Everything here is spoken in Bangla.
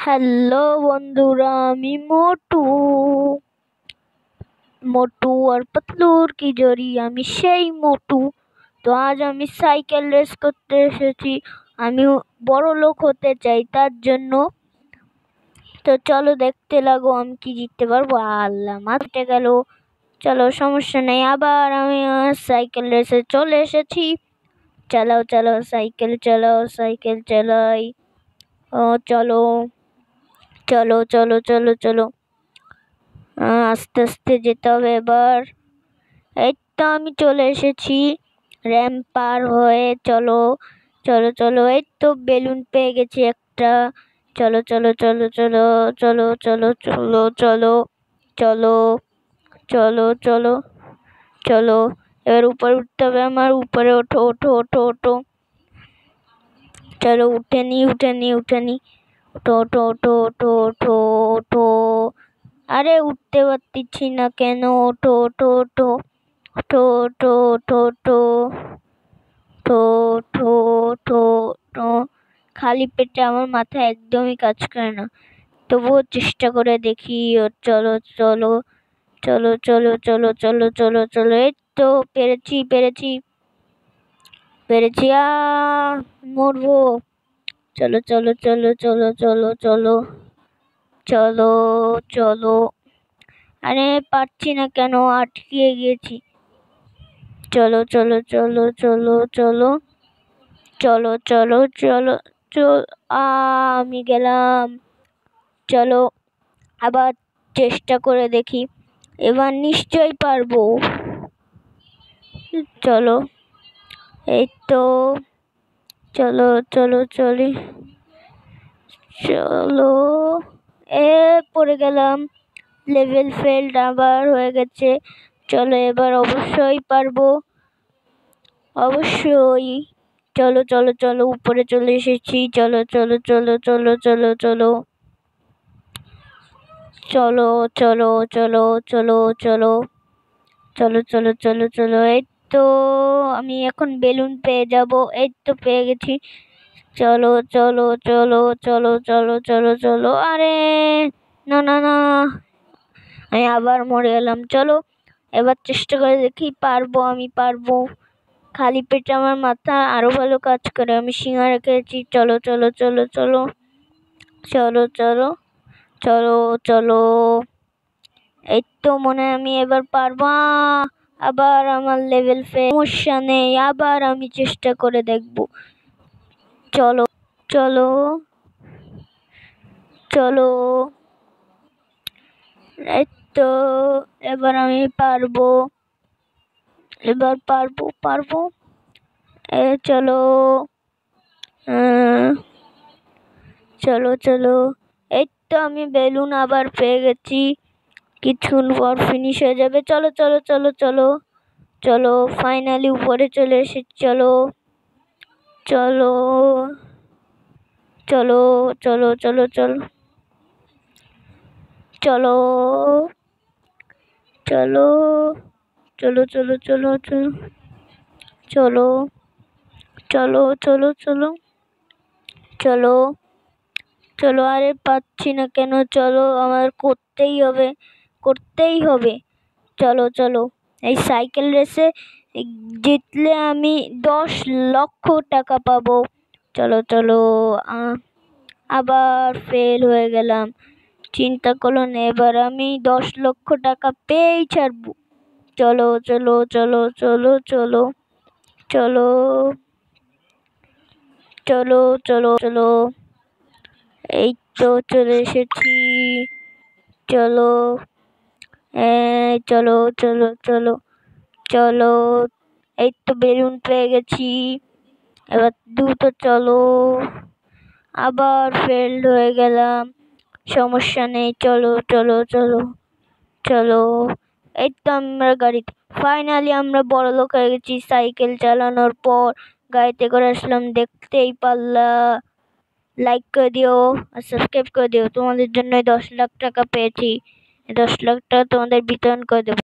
হ্যালো বন্ধুরা, আমি মোটু মোটু আর পাতলুর কি জড়ি। আমি সেই মোটু। তো আজ আমি সাইকেল রেস করতে এসেছি। আমি বড় লোক হতে চাই, তার জন্য। তো চলো দেখতে লাগো আমি কি জিততে পারবো। আল্লাহ মারতে গেল। চলো, সমস্যা নেই, আবার আমি সাইকেল রেসে চলে এসেছি। চালাও চালাও সাইকেল, চালাও সাইকেল চালাই। ও চলো চলো চলো চলো চলো, আস্তে আস্তে যেতে হবে এবার। এই তো আমি চলে এসেছি র্যাম্প পার হয়ে। চলো চলো চলো, এই তো বেলুন পেয়ে গেছি একটা। চলো চলো চলো চলো চলো চলো চলো চলো চলো চলো চলো চলো, এবার উপরে উঠতে হবে আমার। উপরে ওঠো ওঠো ওঠো ওঠো। চলো, উঠে নি উঠে নি উঠে নি। ওঠো ওঠো ওঠো ওঠো ওঠো ওঠো। আরে উঠতে পারতেছি না কেন? ওঠো ওঠো ওঠো ওঠো ওঠো ওঠো ওঠো ওঠো ওঠো ওঠো ওঠো। খালি পেটে আমার মাথা একদমই কাজ করে না, তবুও চেষ্টা করে দেখি। চলো চলো চলো চলো চলো চলো চলো চলো, এই তো পেরেছি পেরেছি পেরেছি। মরবো। চলো চলো চলো চলো চলো চলো চলো চলো। আরে পারছি না কেন? আটকে গেছি। চলো চলো চলো চলো চলো চলো চলো চলো চলো। আমি গেলাম। চলো, আবার চেষ্টা করে দেখি, এবার নিশ্চয়ই পারবো। চলো, এই তো। চলো চলো চলি। চলো, পড়ে গেলাম। লেভেল ফেলড আবার হয়ে গেছে। চলো, এবার অবশ্যই পারবো, অবশ্যই। চলো চলো চলো, উপরে চলে এসেছি। চলো চলো চলো চলো চলো চলো চলো চলো চলো চলো চলো চলো চলো চলো চলো। এই তো আমি এখন বেলুন পেয়ে যাব। এই তো পেয়ে গেছি। চলো চলো চলো চলো চলো চলো চলো। আরে না না না, আমি আবার মরে গেলাম। চলো, এবার চেষ্টা করে দেখি পারবো, আমি পারবো। খালি পেটে আমার মাথা আরো ভালো কাজ করে। আমি সিঙ্গারা খেয়েছি। চলো চলো চলো চলো চলো চলো চলো চলো। এই তো মনে হয় আমি এবার পারবো। আবার আমার লেভেল ফেল। সমস্যা নেই, আবার আমি চেষ্টা করে দেখবো। চলো চলো চলো, এই তো এবার আমি পারবো, এবার পারবো পারবো। চলো চলো চলো। এই তো আমি বেলুন আবার পেয়ে গেছি। কিছুক্ষণ পর ফিনিশ হয়ে যাবে। চলো চলো চলো চলো চলো, ফাইনালি উপরে চলে এসেছি। চলো চলো চলো চলো চলো চলো চলো চলো চলো চলো চলো চলো চলো চলো চলো চলো চলো। আরে পাচ্ছি না কেন? চলো, আমার করতেই হবে করতেই হবে। চলো চলো, এই সাইকেল রেসে জিতলে আমি 10 লক্ষ টাকা পাবো। চলো চলো। আবার ফেল হয়ে গেলাম। চিন্তা করো না, এবার আমি 10 লক্ষ টাকা পেয়েই ছাড়বো। চলো চলো চলো চলো চলো চলো চলো চলো চলো। এই তো চলে এসেছি। চলো চলো চলো চলো চলো। এই তো বেলুন পেয়ে গেছি। এবার দ্রুত চলো। আবার ফেলড হয়ে গেলাম। সমস্যা নেই, চলো চলো চলো চলো। এই তো আমরা গাড়িতে ফাইনালি আমরা বড়লোক হয়ে গেছি। সাইকেল চালানোর পর গাড়িতে করে আসলাম, দেখতেই পারলা। লাইক করে দিও আর সাবস্ক্রাইব করে দিও। তোমাদের জন্য 10 লাখ টাকা পেয়েছি। 10 লাখ টাকা তোমাদের বিতরণ করে দেবো।